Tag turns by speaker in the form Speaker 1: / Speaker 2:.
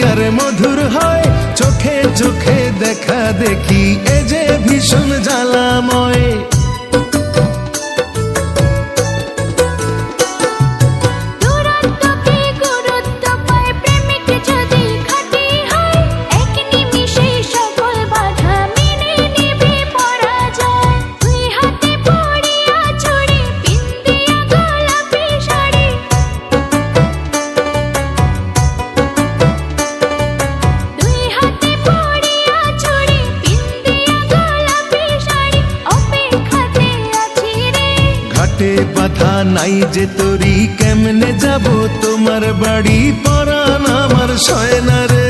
Speaker 1: আর মধুর হয়, চোখে চোখে দেখা দেখি এ যে ভীষণ জ্বালাময়। ঘাটে বাধা নাই যে তোরি, কেমনে যাব তোমার বাড়ি, পরাণ আমার সয় না রে।